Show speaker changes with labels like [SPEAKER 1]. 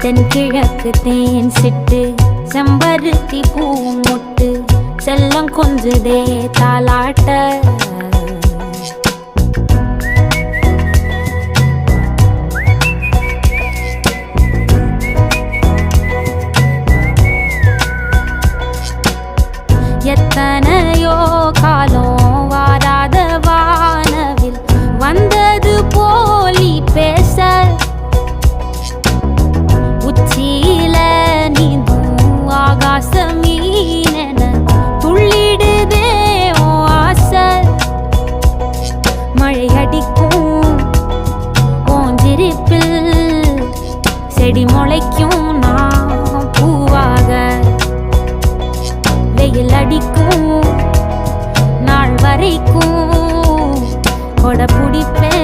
[SPEAKER 1] தென்கிழக்கு தேன் சிட்டு செம்பருத்தி பூ முட்டு செல்லம் கொஞ்சுதே தாலாட்ட எத்தனையோ காலம் வாராத வானவில் வந்தது போலி பேச உச்சியில நீந்தும் ஆகாச மீனென துள்ளிடுதே ஓ ஆசை மழை அடிக்கும் ஓஞ்சிருப்பில் செடி முளைக்கும் நான் பூவாக வெயில் அடிக்கும் நாள் வரைக்கும் கொடை பிடிப்பேன்